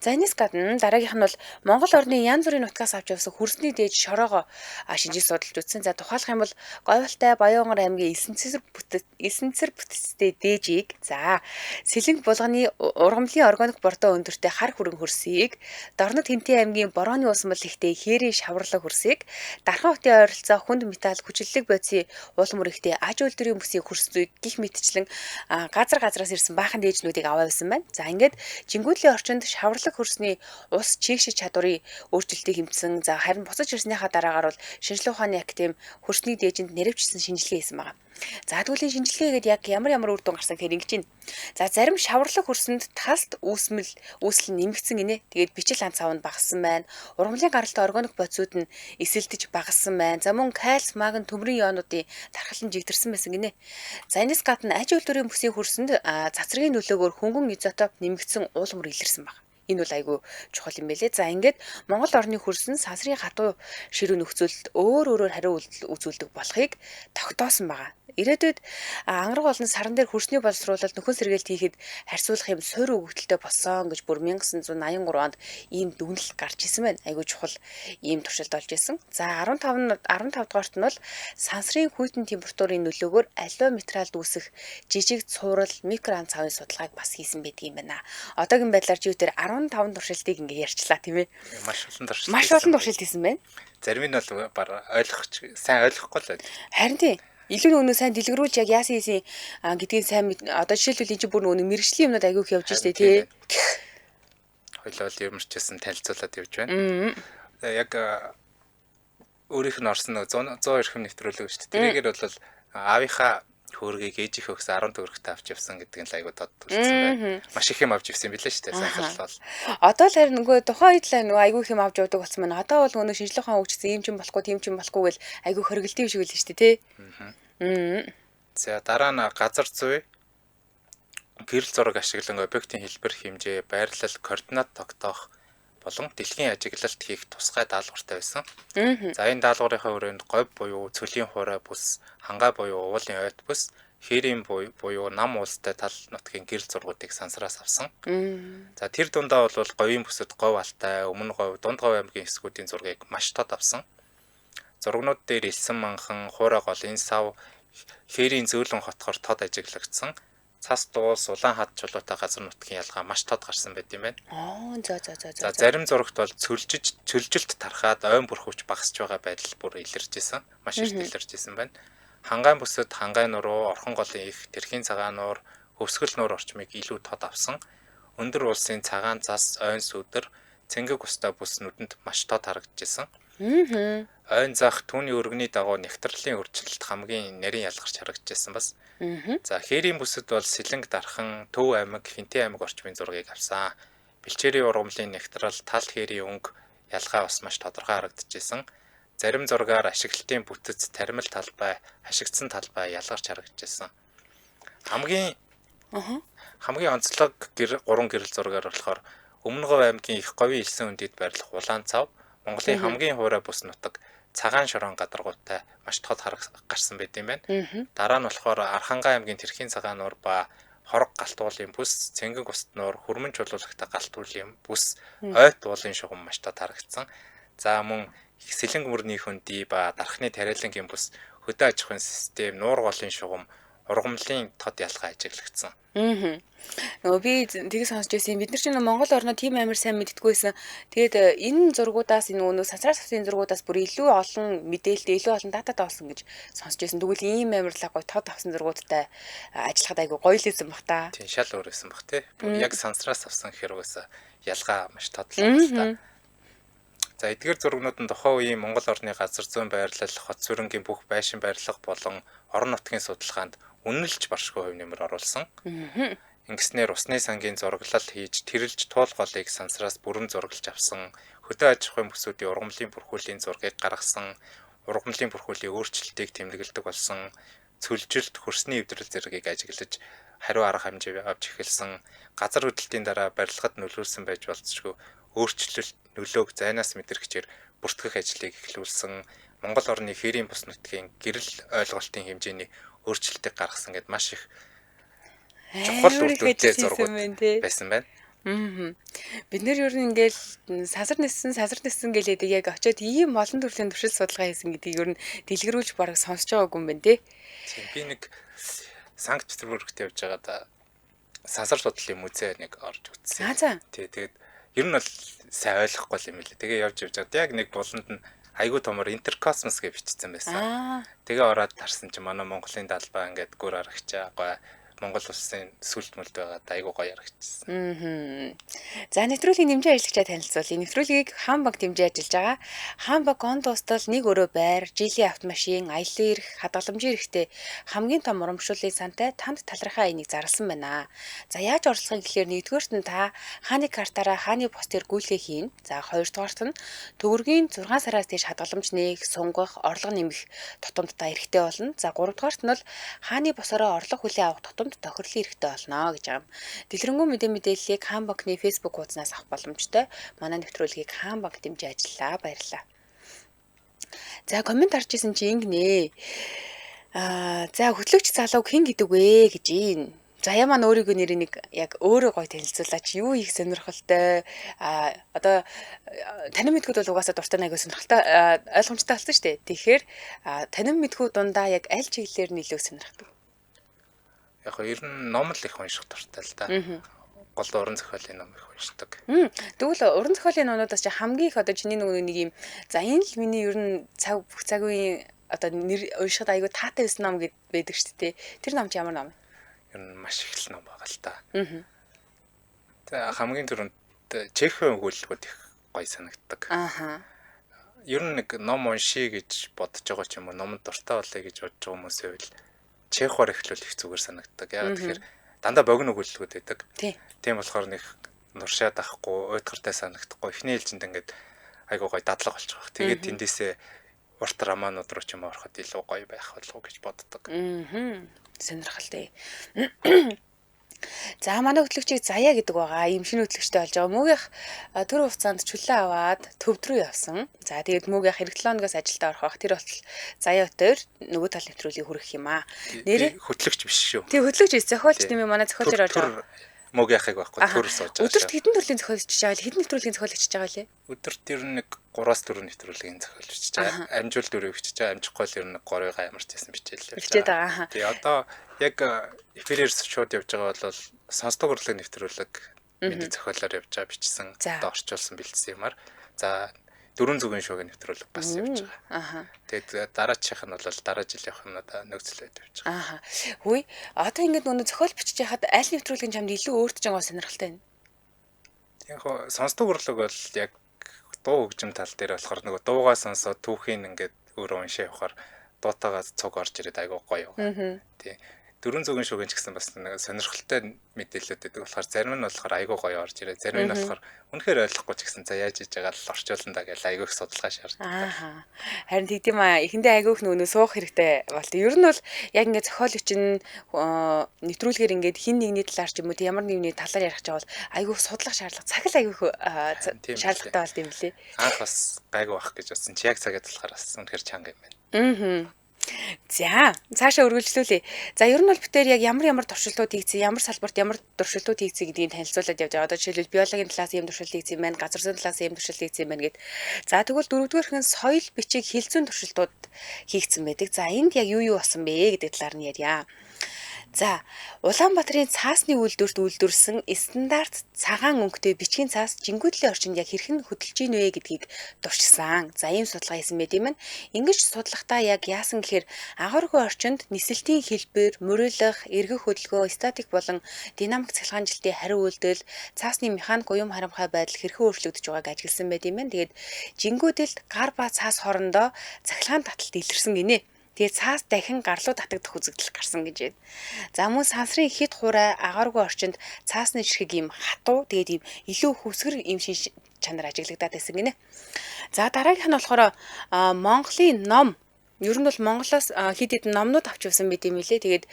За энэс гадна дараагийнх нь бол Монгол орны янз бүрийн нутгаас авч явсан хөрсний дээж шороогоо шинжиж судалж үзсэн. За тухайлах юм бол Говьлтай Баянгар аймгийн Элсэнцэр бүтцтэй дээжийг, за сэлэнг булганы ургамлын органик бордоо өндөртэй хар хүрэн хөрсийг, Дорнод Хинтээ аймгийн Борооны усмал ихтэй хээрийн шаварлаг хөрсийг, Дархан хотын ойролцоо хүнд металл хүчлэлэг бодисын уулмөр ихтэй аж үйлдвэрийн бүсийн хөрсийг гих мэтчлэн газраас ирсэн баахан дээжнүүдийг аваа явсан байна. За ингээд жингүүдлийн орчинд шаварлаг хөрсний ус чийгшиж чадварыг өөрчлөлтийг хэмжсэн. За харин буцаж ирснийхаа дараагаар бол шинжилгээ ухааны академи хөрсний дээжинд нэрэвчсэн шинжилгээ хийсэн байна. За тэгвэл шинжилгээгээд яг ямар үр дүн гарсан гэхээр ингэж байна. За зарим шаварлаг хөрсөнд талт үүсэл нэмэгдсэн гинэ. Тэгээд бичил ан цав нь багассан байна. Ургамлын гаралтай органик бодисууд нь эсэлдэж багассан байна. За мөн кальц, магний, төмрийн ионуудын тархал нь жигдэрсэн байсан гинэ. За энэс гадна аж үйлдвэрийн бүсийн хөрсөнд цацрагийн нөлөөгөөр хөнгөн изотоп нэмэгдсэн уулмөр илэрсэн байна. Энэ бол айгүй чухал юм байлээ. За ингээд Монгол орны хөрсөн сансрын хатуу ширүү нөхцөлд өөрөөр хариу үзүүлдэг болохыг тогтоосон байгаа. Ирээдүйд ангараг болон саран дээр хөрсний боловсруулалт нөхөн сэргээлт хийхэд харьцуулах юм суурь өгөгдөлтэй болсон гэж бүр 1983 онд ийм дүгнэлт гарч исэн байна. Айгүй чухал ийм туршилт олж исэн. За 15 дугаарт нь бол сансрын хүйтэн температурын нөлөөгөөр алюу материалд үүсэх жижиг цуврал микроан цавын судалгааг бас хийсэн байдаг юм байна. Одоогийн байдлаар живтэр 15 туршилтыг ингээ ярьчлаа тийм ээ. Маш олон туршилт хийсэн байна. Зарим нь бол баг сайн ойлгохгүй л байна. Харин тийм. Илүү нөгөө сайн дэлгэрүүлж яг яасан хийсэн гэдгийг сайн одоо жишээлбэл энэ чинь бүр нөгөө мэрэгжлийн юмнууд айгүйх явж штэ тий. Хойлол юмрчсэн танилцуулаад явж байна. Яг өөрийнх нь орсон нөгөө 100 эрхэм нэвтрүүлэг штэ. Тэрийгээр бол аавынхаа хөөргийг ээжийнхээ өгсөн 10 төгрөгтэй авч явсан гэдэг нь айгүй тод төлсөн байна. Маш их юм авч явсан юм билээ штэ санхал бол. Одоо л харин нөгөө тухайн үед л нөгөө айгүй их юм авч явдаг болсон байна. Одоо бол нөгөө шинжилгээ ухаан хөгжсөн юм чинь болохгүй, тийм чинь болохгүй гэл айгүй хоригдтив шиг л штэ тий. За дараа нь газар зүй гэрэл зураг ашиглан объектын хэлбэр хэмжээ, байрлал, координат тогтоох болон дэлхийн ажиглалт хийх тусгай даалгавартай байсан. За энэ даалгаврынхаа хүрээнд говь буюу цөлийн хуурай бүс, хангай буюу уулын ойт бүс, хээрийн буюу нам уулстай тал нутгийн гэрэл зургуудыг сансраас авсан. За тэр дундаа бол говийн бүсэд говь алтай, өмнө говь, дунд говь аймгийн хэсгүүдийн зургийг маш тод авсан. Зургнууд дээр элсэн манхан, хуурай голын сав, хээрийн зөөлөн хотхоор тод ажиглагдсан. Цас дуус, улаан хад чулуутай газар нутгийн ялгаа маш тод гарсан байт юм байна. За зарим зурагт бол цөлжилт тархаад ойн бүрхөвч багасч байгаа байдал бүр илэрч исэн. Маш их илэрч исэн байна. Хангайн бүсэд хангай нуруу, орхон голын их, тэрхийн цагаан нуур, хөвсгөл нуур орчмыг илүү тод авсан. Өндөр улсын цагаан цас, ойн сүдэр, цэнгэг устай бүс нүдэнд маш тод харагдчихсан. Ойн зах түүний өргөний дагуу нягтралын өөрчлөлт хамгийн нарийн ялгарч харагдчихсан бас. За хээрийн бүсэд бол Сэлэнг, Дархан, Төв аймаг, Хинтээ аймаг орчмын зургийг авсан. Бэлчээрийн ургамлын нягтрал, тал хээрийн өнгө ялгаа бас маш тодорхой харагдчихсан. Зарим зургаар ашиглалтын бүтэц, таримал талбай, хашигдсан талбай ялгарч харагдчихсан. Хамгийн онцлог гурван гэрэл зургаар болохоор Өмнө Говь аймгийн Их Говийн элсэн үндэд байрлах улаан цав, Монголын хамгийн хуурай бүс нутаг цагаан шорон гадаргуутай маш тод гарсан байт юм байна. Дараа нь болохоор Архангай аймгийн Тэрхийн цагаан нуур ба хорог галт уулын бүс, цэнгэг уст нуур, хөрмөн чулуулагтай галт уулын бүс, ойт уулын шугам маш тод харагдсан. За мөн сэлэнг мөрний хөндөй ба дархны тариалангийн бүс, хөдөө аж ахуйн систем, нуур голын шугам, ургамлын тод ялгаа ажиглагдсан. Нөгөө би тийг сонсч байсан. Бид нар чинь Монгол орноо тийм амар сайн мэддэггүйсэн. Тэгээд энэ зургуудаас энэ нөгөө сансраар савсын зургуудаас бүр илүү олон мэдээлэл, илүү олон датад олсон гэж сонсч байсан. Тэгвэл ийм амарлаг гоё тод авсан зургуудтай ажиллахад айгүй гоё л байсан бах та. Тийм шал өөр байсан бах тий. Бүр яг сансраас авсан гэхээр угаасаа ялгаа маш тодлоо л та. За эдгээр зургнууд нь тухайн үеийн Монгол орны газар зүйн байрлал, хот сүрэнгийн бүх байшин барилга болон орон нутгийн судалгаанд үнэлж баршгүй хувь нэмэр оруулсан. Ингэснээр усны сангийн зураглал хийж тэрэлж туул голыг сансраас бүрэн зураглаж авсан. Хөдөө аж ахуйн бүсүүдийн ургамлын бүрхүүлийн зургийг гаргасан. Ургамлын бүрхүүлийн өөрчлөлтийг тэмдэглэдэг болсон. Цөлжилт хөрсний эвдрэл зэргийг ажиглаж хариу арга хэмжээ авч эхэлсэн. Газар хөдлөлтийн дараа барилгад нөлөөлсөн байж болцшгүй өөрчлөлт нөлөөг зайнаас мэдрэгчээр бүртгэх ажлыг эхлүүлсэн. Монгол орны хэрийн бус нутгийн гэрэл ойлголтын хэмжээний өөрчлөлтийг гаргасан гэд маш их чухал үр дүнтэй зургууд байсан байна. Бид нэр ер нь ингээл сансар нисэн гэлээд яг очиод ийм олон төрлийн туршил судалгаа хийсэн гэдгийг ер нь дэлгэрүүлж бараг сонсож байгаагүй юм байна те. Тийм би нэг Санкт Петербургт явж байгаад сансар судлалын музей нэг орж үзсэн. За. Тий тэгээд ер нь бол сайн ойлгохгүй юм лээ. Тэгээ явж байгаад яг нэг буланд нь айгуу томор интеркосмос гэж бичсэн байсан. Тэгээ ороод тарсан чи манай Монголын далбаа ингээд гүр арагчаа гоё Монгол улсын сүлд мүлд байгаа айгуу гоё харагдчихсан. За нэвтрүүлгийн дэмжээ ажиллагчаа танилцуулъя. Нэвтрүүлгийг Хамбанк дэмжиж ажиллаж байгаа. Хамбанк он тусдал нэг өрөө байр, жилийн автомашин, аялын эрх, хадгаламжийн эрхтэй хамгийн том урамшууллын сантай танд талархаа энийг зарласан байна. За яаж оролцох гэхээр нэгдүгээрт нь та хааны картаараа хааны постэр гүйлгээ хийн. За хоёрдугаарт нь төгрөгийн 6 сараас дээш хадгаламж нээх, сунгах, орлого нэмэх тутамдтай эрхтэй болно. За гуравдугаарт нь бол хааны босороо орлого хүлээн авах тутамд тохирлын эрхтэй болно гэж байгаа юм. Дэлгэрэнгүй мэдээллийг Хамбанкны Facebook хуудаснаас авах боломжтой. Манай нэвтрүүлгийг Хамбанк дэмжиж ажиллаа. Баярлалаа. За комент харж исэн чи ингэнэ. За хөтлөгч залууг хэн гэдэг вэ гэж юм. Заяа маань өөрийнхөө нэрийг нэг яг өөрөө гоё танилцуулаач. Юу их сонирхолтой. Одоо танин мэдгүүд бол угаасаа дуртай нэг сонирхолтой ойлгомжтой болсон шүү дээ. Тэгэхээр танин мэдгүүд дундаа яг аль чиглэлээр нь илүү сонирхдаг? Яг нь ер нь ном л их унших дуртай л да. Гол уран зохиолын ном их уншдаг. Тэгвэл уран зохиолын номнуудаас чи хамгийн их одоо чиний нэг юм за энэ л миний ер нь бүх цаг үеийн одоо нэр уншихад айгүй таатай байсан ном гэд байдаг шүү дээ. Тэр ном чи ямар ном? Ер нь маш их л ном байгаа л да. Тэгээ хамгийн түрүүнд Чехийн өгүүлбэрүүд их гоё санагддаг. Ер нь нэг ном уншия гэж бодож байгаа ч юм уу, номонд дуртай болъё гэж бодож байгаа хүмүүсийн хувьд Чехоор эхлүүл их зүгээр санагддаг. Яг тэгэхээр дандаа богино өгүүлбэрүүд байдаг. Тийм болохоор нэг нуршаад авахгүй, уйдгартай санагдахгүй. Эхний ээлжинд ингээд айгуу гоё дадлага болчих واخ. Тэгээд тэндээсээ урт романууд руу ч юм ороход илүү гоё байх болов уу гэж боддог. Сонирхолтой. За манай хөтлөгчийг Заяа гэдэг байгаа. Ийм шинэ хөтлөгчтэй болж байгаа. Мөөгийнх төр хугацаанд чөлөө аваад төвд рүү явсан. За тэгээд мөөгийнх эх 7 хоногоос ажилдаа орох. Тэр бол Заяа өтөр нөгөө тал нэвтрүүлгийг хүргэх юм аа. Нэрээ хөтлөгч биш шүү. Тэг хөтлөгч зохиолч тийм манай зохиолчор орж байгаа. Мөөгийнхыг байхгүй төр сууж байгаа. Өдөрт хэдэн төрлийн зохиолч хийж байгаа вэ? Хэдэн нэвтрүүлгийн зохиол хийж байгаа вэ? Өдөрт ер нь нэг 3-4 нэвтрүүлгийн зохиол хийж байгаа. Амжуул дөрөв хийж байгаа. Амжихгүй л ер нь 3-ыг ямарч ясан бичээлээ. Бичээд байгаа. Тэгээ одоо яг эфирээр шууд явж байгаа бол сонсдог урлаг нэвтрүүлэг миний зохиолоор явж байгаа бичсэн. Одоо орчуулсан бэлдсэн юмар. За дөрвөн зүгийн шоугийн нэвтрүүлэг бас явж байгаа. Тэгээд дараачих нь бол дараа жил явах юм надаа нөхцөлөд явж байгаа. Хөөе. Одоо ингээд нөгөө зохиол бичиж яхад аль нэвтрүүлгийн чамд илүү өөртөж байгаа сонирхолтой байна? Яг хоо сонсдог урлаг бол яг дуу хөгжим тал дээр болохоор нөгөө дуугаа сонсоод түүхийн ингээд өөрөө уншаа явахаар дуутаагаа цуг орж ирээд айгуу гоё. Тий. Дөрвөн зүгийн шоугийн ч гэсэн бас нэг сонирхолтой мэдээлэлүүд байдаг болохоор зарим нь болохоор айгуу гоё орж ирээ. Зарим нь болохоор үнэхээр ойлгохгүй ч гэсэн за яаж хийж байгаа л орчуулна да гэж айгуу их судалгаа шаарддаг. Харин тийм аа эхэндээ айгуух нөгөө суух хэрэгтэй болт. Ер нь бол яг ингээд зохиолч нь нэвтрүүлгээр ингээд хин нэгний талаар ч юм уу ямар нэгний талаар ярих гэж бол айгуух судлах шаардлага цаг л айгуух шаардлагатай болт юм лээ. Анх бас гайгүй байх гэж бодсон. Чи яг цагаад болохоор бас үнэхээр чанга юм байна. За, цаашаа үргэлжлүүлье. За, ер нь бол битээр яг ямар туршилтууд хийгдсэн, ямар салбарт ямар туршилтууд хийгдсэн гэдгийг танилцуулаад явж байгаа. Одоо жишээлбэл биологийн талаас ийм туршилт хийгдсэн байна, газар зүйн талаас ийм туршилт хийгдсэн байна гэд. За, тэгвэл дөрөвдүгээрх нь соёл бичиг хил зүйн туршилтууд хийгдсэн байдаг. За, энд яг юу болсон бэ гэдэг талаар нь ярья. За, Улаанбаатарын цаасны үйлдвэрт үйлдвэрсэн стандарт цагаан өнгөтэй бичгийн цаас жингүүтлийн орчинд яг хэрхэн хөдөлж ийн вэ гэдгийг дурчсан. За, ийм судалгаа хийсэн байт юм. Ингэж судлахдаа яг яасан гэхээр агааргүй орчинд нисэлтийн хэлбэр, мөрөөлөх, эргэх хөдөлгөөн, статик болон динамик цахилгаанжилтын хариу үйлдэл, цаасны механик уян харамхай байдал хэрхэн өөрчлөгдөж байгааг ажигласан байт юм. Тэгээд жингүүтэлд гар ба цаас хоорондоо цахилгаан таталт илэрсэн гинэ. Тэгээ цаас дахин гарлуу татагдах үзэгдэл гарсан гэж байна. За мөн сансрын хит хурай агааргүй орчинд цаасны ширхэг ийм хатуу тэгээд ийм илүү хүсгэр ийм шин чанар ажиглагдаад байсан гинэ. За дараагийнх нь болохоор Монголын ном. Ер нь бол Монголоос хэд хэдэн номнууд авч явсан байт юм лээ. Тэгээд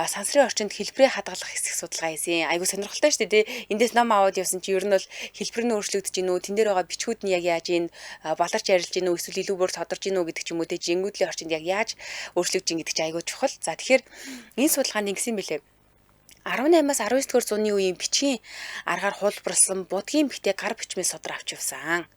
сансрын орчинд хэлбэрээ хадгалах хэсэг судалгаа хийсэн. Айгу сонирхолтой шүү дээ. Эндээс ном аваад явсан чи ер нь бол хэлбэр нь өөрчлөгдөж гинөө, тэн дээр байгаа бичгүүд нь яг яаж ийн баларч арилж гинөө, эсвэл илүү бүр тодорж гинөө гэдэг ч юм уу те жингүүдлийн орчинд яг яаж өөрчлөгдөж гин гэдэг чи айгу чухал. За тэгэхээр энэ судалгаанд ингэсэн бэлээ. 18-аас 19-р зууны үеийн бичгийн аргаар хуулбарлсан будгийн битээ гар бичмээ судар авч явсан.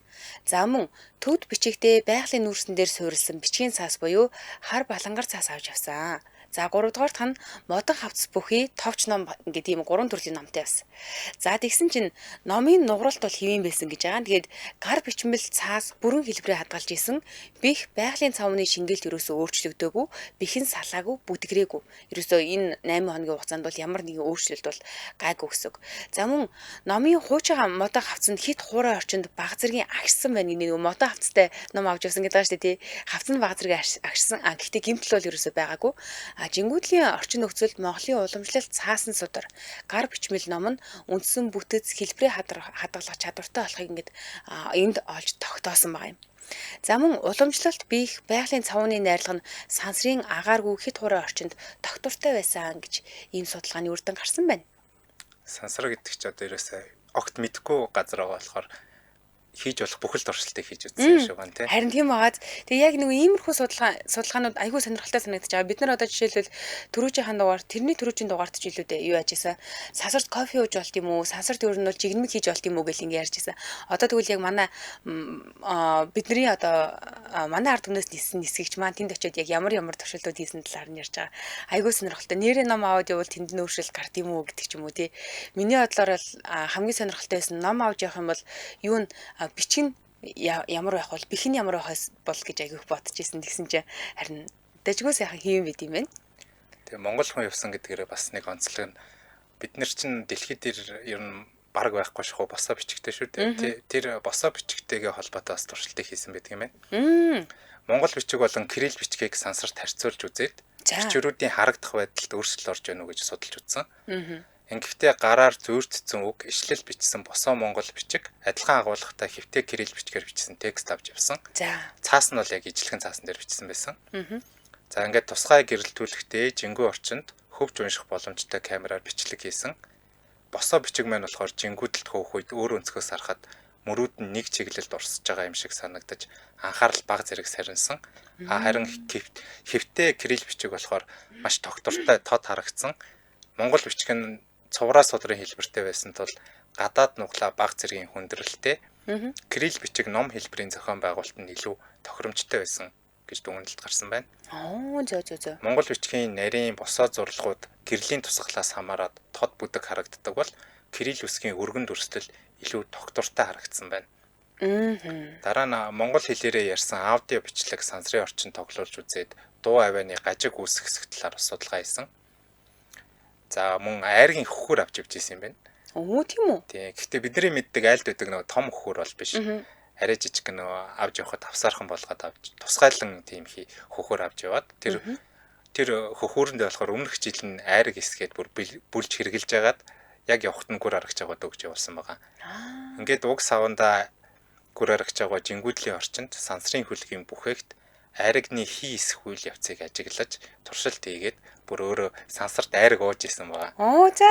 За мөн төвд бичигтээ байгалийн нүүрсэн дээр суурилсан бичгийн цаас буюу хар балангар цаас авч явсан. За 3 дугаарт нь модон хавцас бүхий товч ном гэдэг ийм 3 төрлийн номтой байсан. За тэгсэн чинь номын нугаралт бол хэвэн байсан гэж байгаа. Тэгээд гар бичмэл цаас бүрэн хэлбэрээ хадгалж исэн. Бих байгалийн цавны шингээлт ерөөсөө өөрчлөгдөөгүй, бихин салаагүй, бүдгрээгүй. Ерөөсөө энэ 8 хоногийн хугацаанд бол ямар нэгэн өөрчлөлт бол гайгүй гэсэн. За мөн номын хуучаа модон хавцанд хит хуурай орчинд баг зэргийн агшсан байна гэнэ. Модон хавцтай ном авч явсан гэдэг байгаа шүү дээ. Хавц нь баг зэрэг агшсан. Гэхдээ гэмтэл бол ерөөсөө байгаагүй. Жингүүдлийн орчин нөхцөлд Монголын уламжлалт цаасан судар гар бичмэл ном нь үндсэн бүтэц хэлбэрээ хадгалах чадвартай болохыг ингээд энд олж тогтоосон байгаа юм. За мөн уламжлалт биех байгалийн цавны найрлага нь сансрын агааргүй хит хурай орчинд тогтвортой байсан гэж ийм судалгааны үр дүн гарсан байна. Сансар гэдэг чи одоо ерөөсөө огт мэдхгүй газар байгаа болохоор хийж болох бүхэл туршилтыг хийж үзсэн шүү гэн тий. Харин тийм байгаад тэгээ яг нэг иймэрхүү судалгаанууд айгүй сонирхолтой санагдаж байгаа. Бид нар одоо жишээлбэл түрүүжийн дугаар тэрний түрүүжийн дугаарт ч илүүтэй юу яажсэн. Сансарт кофе ууж болт юм уу? Сансарт ер нь бол жигнэмэг хийж болт юм уу гэл ингэ ярьжсэн. Одоо тэгвэл яг манай бидний одоо манай ард түмнээс нисэн нисгэгч маань тэнд очиод яг ямар туршилтууд хийсэн талаар нь ярьж байгаа. Айгүй сонирхолтой. Нэрээ ном аваад явбал тэнд нөөшрөл гард юм уу гэдэг ч юм уу тий. Миний бодлоор бол хамгийн сонирхолтой байсан ном авч явах юм бол юу н бичин ямар байх бол бэх нь ямар байхаас бол гэж айгүйх бодчихсон. Тэгсэн чинь харин дэжгүй сайхан хийм байт юм байна. Тэгээ Монгол хүн явсан гэдгээрээ бас нэг онцлог нь бид нар чинь дэлхийд дээр ер нь бараг байхгүй шүү босоо бичгтэй шүү дээ. Тэр босоо бичгтэйгээ холбоотой бас туршилтыг хийсэн байдаг юм байна. Монгол бичиг болон кирилл бичгийг сансарт харьцуулж үзээд бичвэрүүдийн харагдах байдалд өөрчлөлт орж байна уу гэж судалж үзсэн. Ингэхдээ гараар зөөрцсөн үг, ишлэл бичсэн босоо монгол бичиг, адилхан агуулгатай хэвтэй кирилл бичгээр бичсэн текст авч явсан. Цаас нь бол яг ижлэхэн цаасан дээр бичсэн байсан. За ингээд тусгай гэрэлтүүлэхдээ жингүү орчинд хөвж унших боломжтой камераар бичлэг хийсэн. Босоо бичиг маань болохоор жингүүдэлд хөөх үед өөр өнцгөөс харахад мөрүүд нь нэг чиглэлд орсож байгаа юм шиг санагдаж анхаарал бага зэрэг сарнсан. Харин хэвтэй кирилл бичиг болохоор маш тогтвортой тод харагдсан. Монгол бичиг нь цувраа судрын хэлбэртэй байсан тул гадаад нуглаа бага зэргийн хүндрэлтэй. Кирилл бичиг ном хэлбэрийн зохион байгуулалт нь илүү тохиромжтой байсан гэж дүгнэлт гарсан байна. Зөө. Монгол бичгийн нарийн босоо зурлагууд кириллийн тусгалаас хамаарат тод бүдэг харагддаг бол кирилл үсгийн өргөн дүрслэл илүү тогтвортой харагдсан байна. Дараа нь монгол хэлээрээ ярьсан аудио бичлэг сансрын орчинд тоглуулж үзээд дуу авианы гажиг үүсэх хэсэг талаар судалгаа хийсэн. За мөн айргийн хөхөр авч явж ирсэн юм байна. Тийм үү? Тий. Гэхдээ бидний мэддэг айлд байдаг нэг том хөхөр бол биш. Арай жижиг нэг авч явахад авсаархан болгоод авч тусгайлан тийм хөхөр авч яваад тэр хөхөөрөндөө болохоор өмнөх жил нь айраг эсгээд бүр бүлж хэрглэж ягаад яг явахт нь гүр аргаж аваад өгч явуулсан байгаа. Ингээд уг саванда гүр аргаж байгаа жингүүдлийн орчинд сансрын хөлгийн бүхээгт айрагны хий эсэх үйл явцыг ажиглаж туршилт хийгээд бүр өөрөө сансарт айраг ууж исэн байгаа.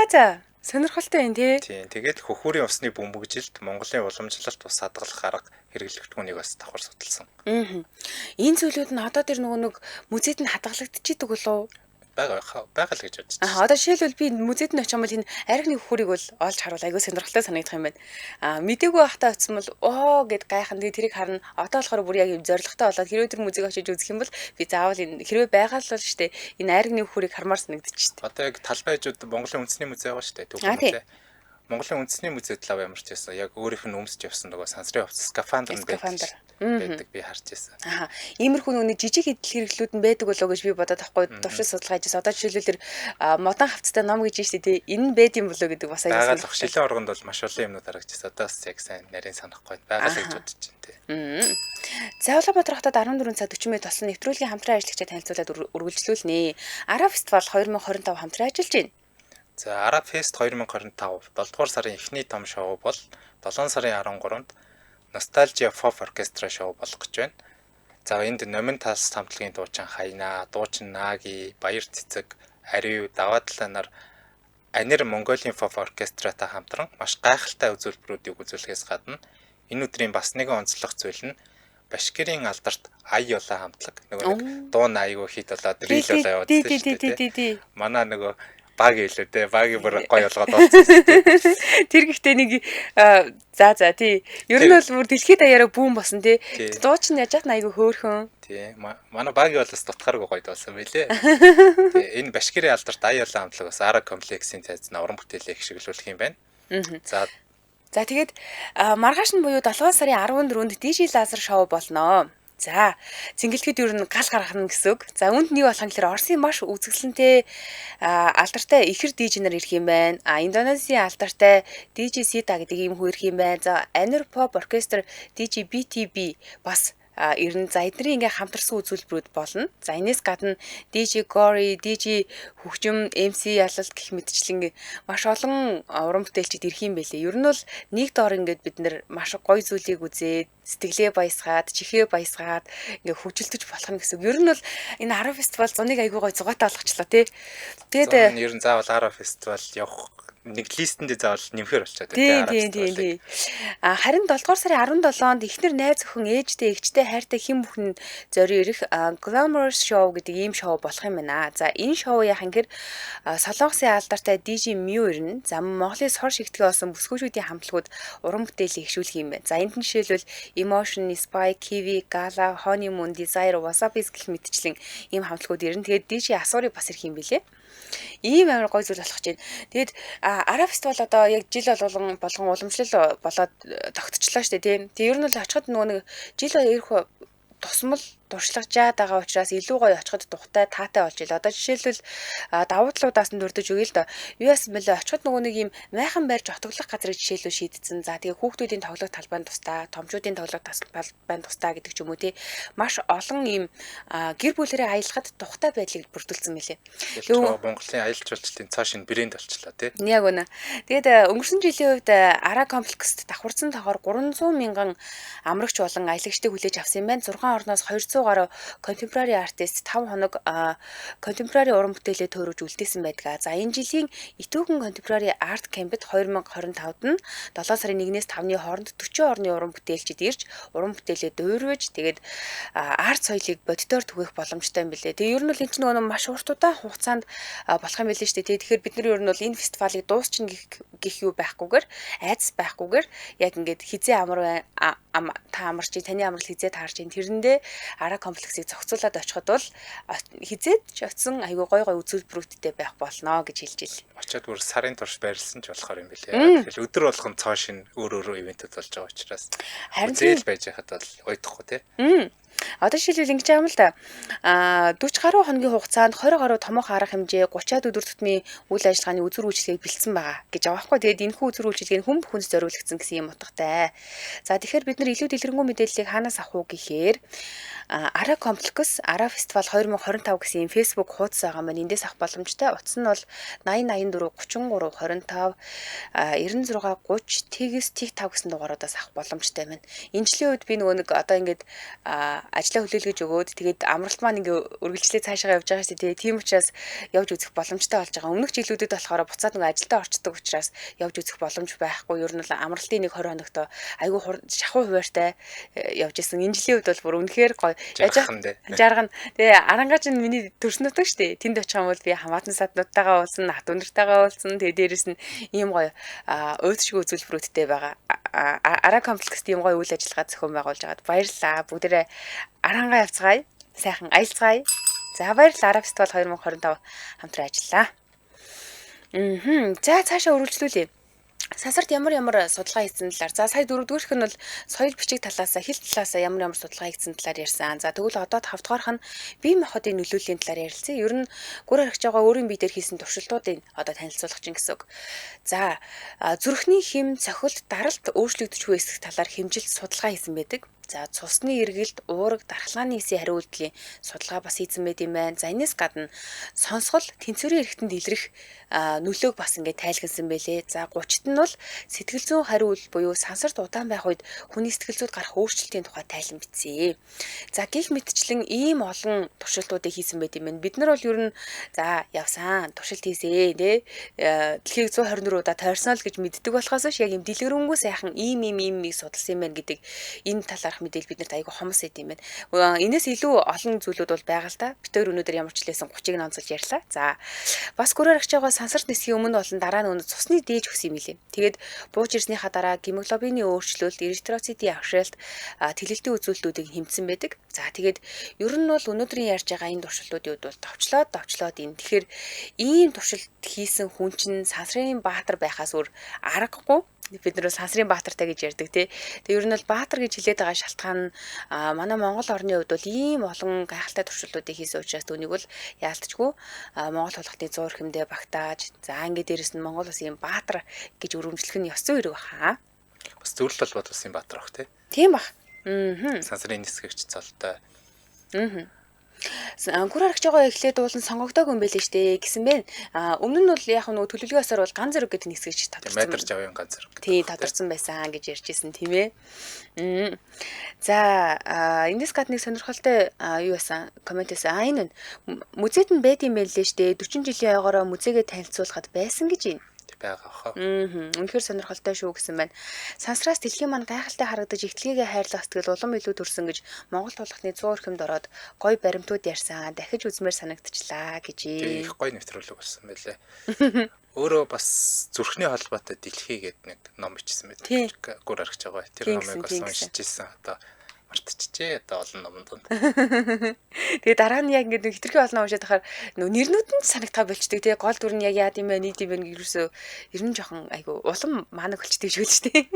За. Сонирхолтой юм тий. Тийм. Тэгээд хөхүүрийн усны бөмбөгжилд Монголын уламжлалт ус хадгалах арга хэрэглэгдэхүүнийг бас давхар судалсан. Энэ зүйлүүд нь одоо тэр нэг музейд нь хадгалагдчихийдэг болов уу? Байгаа л гэж бодож байна. Одоо жишээлбэл би музейд нь очих юм бол энэ архины хөхүүрийг бол олж харуул айгүй сонирхолтой санагдах юм байна. Мдэггүй ахтаа очсон бол гэд гайхан тэрийг харна. Одоо болохоор бүр яг юм зоригтой болоод хэрвээ тэр музейг очиж үзэх юм бол би заавал энэ хэрвээ байгаа л бол штэ энэ архины хөхүүрийг хармаар санагдчих штэ. Одоо яг талбайжууд Монголын үндэсний музей байгаа штэ. Түүх музей. Монголын үндэсний музейд л ямар ч байсан. Яг өөрийнх нь өмсөж явсан нөгөө сансрын хувцас скафандр байдаг би харж байсан. Иймэрхүү нэг жижиг идэл хэрэглүүд нь байдаг болоо гэж би бодоод авахгүй туршиж судалгаа хийжээс. Одоо жишээлбэл тэр модон хавцтай ном гэж штэ тий. Энэ нь байд юм болоо гэдэг бас аяа. Байгаль шилэн оргонд бол маш олон юмнууд харагдчихсан. Одоо бас яг сайн нарийн санахгүй байгаль гэж бодож байна тий. За Улаанбаатар хотод 14 цаг 40 минут болсон нэвтрүүлгийн хамтран ажиллагчид танилцуулаад үргэлжлүүлнэ. Ара фестивал 2025 хамтран ажиллаж байна. За Ара Фест 2025 7 дугаар сарын эхний том шоу бол 7 сарын 13-нд Nostalgia Pop Orchestra шоу болох гэж байна. За энд Номин тас хамтлагийн дуучин Хайна, дуучин Наги, Баяр цэцэг, Ариу, Даваадлаа нар Анир Mongolia Pop Orchestra-тай хамтран маш гайхалтай үзүүлбэрүүдийг үзүүлэхээс гадна энэ өдрийн бас нэгэн онцлог зүйл нь Башкирийн алдарт Ай Ёла хамтлаг. Нөгөө дуу айгуу хит болоод рил болоо яваад тийм. Манай нөгөө баг илүү те багийн бүр гоё болгоод олцсон те. Тэр гэхдээ нэг за тий. Ер нь бол бүр дэлхийд даяараа бүүн босон те. Дууч нь яж хат айгу хөөхөн. Тий. Манай багийн бол бас дутхааргүй гоё дуусан байлээ. Тий. Энэ Башкирийн алдарт Ай Ёла хамтлаг бас Ара комплексийн цайзна уран бүтээлээ их шиглүүлэх юм байна. За тэгээд маргааш нь буюу 7 сарын 14-нд DJ Laser шоу болно. За, цэнгэлгэд ер нь гал гаргахна гэсэн үг. За, үүнд нэг болох юм гэхээр Оросын маш үзэсгэлэнтэй алдартай ихэр DJ нар ирэх юм байна. Индонезийн алдартай DJ Sita гэдэг ийм хүн ирэх юм байна. За, Anir Pop Orchestra DJ BTB бас ерэн за эдний ингээ хамтарсан үзүүлбэрүүд болно. За энэс гадна DJ Gory, DJ Хөгжим, MC ялалт гэх мэтчлэн маш олон уран бүтээлчид ирэх юм байлээ. Ер нь бол нэг доор ингээд бид нэр маш гоё зүйлийг үзээд сэтгэлээ баясгаад, чихээ баясгаад ингээ хөгжилтөж болох нь гэсэн. Ер нь бол энэ Ара фестивал зуныг айгүй гоё зугаатай болгочлоо тий. Тэгээд ер нь заавал Ара фестивал явах нэг листэндээ заавал нэмэхэр болчиход байна тий. Харин 7 дугаар сарын 17-нд эхнэр найз өхөн ээжтэй эгчтэй хайртай хэн бүхэн зорио ирэх Glamorous Show гэдэг ийм шоу болох юм байна. За энэ шоу яах гэхээр Солонгосын алдартай DJ Mew ирнэ. За Монголын сор шигтгэе болсон бүсгүүчүүдийн хамтлагууд уран бүтээлийг эхшүүлэх юм байна. За энд нь жишээлбэл Emotion, Spy, Kiwi, Gala, Honeymoon, Desire, Wasabi гэх мэтчлэн ийм хамтлагууд ирнэ. Тэгээд DJ Асуурыг бас ирэх юм билээ. Ийм амар гоё зүйл болох гэж байна. Тэгээд Ара фестивал одоо яг жил болгон уламжлал болоод тогтчлоо шүү дээ тийм. Тэг ер нь бол очиход нөгөө нэг жил ирэх тусмал туршлагажаад байгаа учраас илүү гоё очиход тухтай таатай болж ил. Одоо жишээлбэл давуу талуудаас нь дурдж өгье л да. Юу яасан бэлээ очиход нөгөө нэг юм майхан барьж отоглох газрыг жишээлбэл шийдсэн. За тэгээ хүүхдүүдийн тоглох талбайд тустай, томчуудын тоглох талбайд тустай гэдэг ч юм уу тий. Маш олон юм гэр бүлэрээ аялахад тухтай байдлыг бүрдүүлсэн мэлээ. Тэгээ Монголын аялал жуулчлалын цааш энэ брэнд болчлоо тий. Яг үнэ. Тэгээд өнгөрсөн жилийн үед Ара комплекст давхарсан тоогоор 300 мянган амрагч болон аялагчдыг хүлээж авсан юм байна. 6 орноос 200 гаруй contemporary artist 5 хоног contemporary уран бүтээлээ төөрөж үлдээсэн байдаг. За энэ жилийн Итүүхэн contemporary art camp-д 2025-д нь 7 сарын 1-ээс 5-ны хооронд 40 орны уран бүтээлчид ирж уран бүтээлээ дуурвэж тэгээд арт соёлыг боддоор түгээх боломжтой юм билээ. Тэгээ ер нь бол энэ чинь нөгөө маш урт удаан хугацаанд болох юм билээ шүү дээ. Тэгэхээр бид нар ер нь бол энэ фестивалыг дуусчин гэх юу байхгүйгээр айдас байхгүйгээр яг ингээд хизээ амар та амарч таны амрал хизээ таарч тэрэндээ Ара комплексыг зохицуулаад очиход бол хизээд ч очсон айгүй гой үзүүлбэрүүдтэй байх болно гэж хэлж ил. Очоод бүр сарын турш байрлсан ч болохоор юм билээ. Тэгэхээр өдөр болгон цоо шин өөр ивентэд болж байгаа учраас зээл байж хахад бол уйдахгүй тий. Одоо жишээлбэл ингэж байгаа юм л да. 40 гаруй хоногийн хугацаанд 20 гаруй томоохон арга хэмжээ 30-аад өдөр тутмын үйл ажиллагааны үзүр үйлчлэгийг бэлдсэн байгаа гэж байгаа байхгүй. Тэгээд энэхүү үзүр үйлчлэгийг хүн бүхэнд зориулагдсан гэсэн юм утгатай. За тэгэхээр бид нар илүү дэлгэрэнгүй мэдээллийг хаанаас авах уу гэхээр Ара комплекс, Ара фестивал 2025 гэсэн Facebook хуудас байгаа маань эндээс авах боломжтой. Утас нь бол 8084 33 25 96 30 тэгс TikTok гэсэн дугааруудаас авах боломжтой байна. Энэ жилийн үед би нөгөө нэг одоо ингээд ажлаа хүлээлгэж өгөөд тэгээд амралт маань ингээ үргэлжлээ цаашаа явж байгаа шүү дээ. Тийм учраас явж үзэх боломжтой болж байгаа. Өмнөх жилүүдэд болохоор буцаад нөгөө ажилдаа орчдөг учраас явж үзэх боломж байхгүй. Ер нь бол амралтын нэг 20 хоногт айгүй шахуу хуваартай явж исэн. Энэ жилийн үед бол бүр үнэхээр гоё. Жаргана. Тэгээ Арангач нь миний төрс нутаг шүү дээ. Тэнд очих юм бол би хамаатан саднуудтайгаа уулзсан, хат өндөртойгоо уулзсан. Тэгээ дээрэс нь ийм гоё өөдшиг үзүүлбэрүүдтэй байгаа. Ара комплекст ийм гоё үйл ажиллагаа зохион байгуулж байгаад баярлалаа. Бүгдээрээ Арангаа явцгаая. Сайхан аялцгаая. За баярлалаа. Ара фестивал 2025 хамтран ажиллаа. За цаашаа үргэлжлүүлье. Сансарт ямар судалгаа хийсэн талаар. За сая дөрөвдүгээрх нь бол соёл бичиг талаас, хэл талаас ямар судалгаа хийсэн талаар ярьсан. За тэгвэл одоо 5 дугаарх нь бие махбодын нөлөөллийн талаар ярилцъя. Ер нь гүр архиж байгаа өөрийн бие дээр хийсэн туршилтуудыг одоо танилцуулах чинь гэсэн үг. За зүрхний хэм, цохилт, даралт өөрчлөгдөж буй эсэх талаар хэмжилт судалгаа хийсэн байдаг. За цусны эргэлт, уураг, дархлааны эсийн хариу үйлдэлийн судалгаа бас хийсэн байт юм байна. За энэс гадна сонсгол, тэнцвэрийн эрхтэнд илрэх нөлөөг бас ингээд тайлхилсан байлээ. За 30-т нь бол сэтгэл зүйн хариу үйлдэл буюу сансарт удаан байх үед хүний сэтгэл зүйд гарах өөрчлөлтийн тухай тайлан бичсэн. За гих мэтчлэн ийм олон туршилтуудыг хийсэн байт юм байна. Бид нар бол ер нь за явсан, туршилт хийсээ тий. Дэлхийг 124 удаа тойрсон л гэж мэддэг болохоос яг юм дэлгэрэнгүй сайхан ийм судалсан юм байна гэдэг энэ талаар мэдээлэл биднэрт айгүй хомс эд юм байна. Энэс илүү олон зүйлүүд бол байгаа л да. Бид хоёр өнөөдөр ямар ч лээсэн 30-ыг онцолж ярьлаа. За бас гүрээр агч байгаа сансарт нисхийн өмнө болон дараа нь цусны дээж өгсөн юм билээ. Тэгээд бууж ирснийхаа дараа гемоглобины өөрчлөлт, эритроцитийн агшилт, тэлэлтийн үзүүлэлтүүдийг хэмжсэн байдаг. За тэгээд ер нь бол өнөөдрийн ярьж байгаа энэ туршилтуудын үед бол довчлоод энэ. Тэгэхээр ийм туршилт хийсэн хүн чинь сансрын баатар байхаас өөр аргагүй. Бид нэр сансрын баатартай гэж ярьдаг тий. Тэгээ ер нь бол баатар гэж хэлээд байгаа шалтгаан нь манай Монгол орны хувьд бол ийм олон гайхалтай туршилтуудыг хийсэн учраас түүнийг бол яалтчгүй Монгол хулгайтны 100 эрхэмдээ багтааж за ингээд дээрэс нь Монгол бас ийм баатар гэж өргөмжлөх нь ёс зүйн хэрэг баха. Бас зөвлөл бол бас юм баатар ах тий. Тийм бах. Сансрын нисгэгч цолтой. Гүр аргаж байгаа эхлээд уулын сонгогдоог юм байлээ штэ гэсэн бэ. Өмнө нь бол яг нөгөө төлөвлөгөө ёсоор бол ганц зэрэг гэдэг нисгэж тодорцсон. Метр жавын ганц зэрэг. Тий, тодорцсон байсан гэж ярьжсэн тийм ээ. За эндээс гадна нэг сонирхолтой юу байсан коммент байсан. Энэ музейд нь байд юм байлээ штэ. 40 жилийн ойгоороо музейгээ танилцуулахад байсан гэж байна. Байгаа хаа. Үнэхээр сонирхолтой шүү гэсэн байна. Сансраас дэлхийн маань гайхалтай харагдаж ихтлэгээ хайрлах сэтгэл улам илүү төрсөн гэж Монгол тулхны 100 эрхэмд ороод гоё баримтууд ярьсан. Дахиж үзмээр санагдчихлаа гэж. Их гоё нэвтрүүлэг болсон байлээ. Өөрөө бас зүрхний холбоотой дэлхий гэдэг нэг ном бичсэн байт. Гүр аргаж байгаа. Тэр номыг бас уншиж ирсэн. Одоо мартчихжээ одоо олон номонд. Тэгээ дараа нь яг ингэ хитрхи олон уншаад байхаар нэрнүүд нь санагтаа болчдөг тий гол дүр нь яг яад юм бэ нийт юм бэ гэрүүсөө ер нь жоохон айгу улам маанаг болчдөг шүү дээ.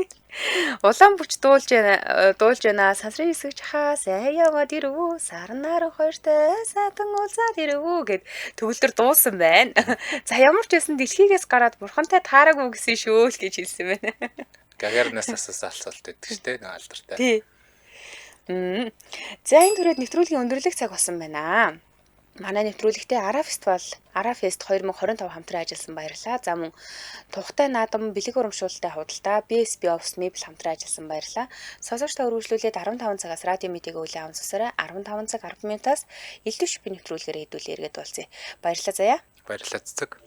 Улаан бүч дуулж байна сансрын хэсэг чахаа сайн яваад ирвүү сарнаар хоёртой сатан уулзаад ирвүү гэд төгөлдөр дуусан байна. За ямар ч байсан дэлхийгээс гараад бурхантай таараагүй гэсэн шөөл гэж хэлсэн байна. Гагарнаас асуулт өгдөг шүү дээ нэг алдартай. Тий. За энэ түрээд нэвтрүүлгийн өндөрлөх цаг болсон байна. Манай нэвтрүүлэгтээ Ара фестивал, Ара фест 2025 хамтран ажилласан баярлалаа. За мөн Тухтай наадам бэлэг урамшуулалттай худалдаа BSB Office Mebel хамтран ажилласан баярлалаа. Сонсогчдоо өргөжлүүлээд 15 цагаас радио митиг өглөө 5 сараа 15 цаг 10 минутаас элдв шипийн нэвтрүүлгээр хэдүүлээ эргээд болцъя. Баярлалаа заяа. Баярлалаа цэцэг.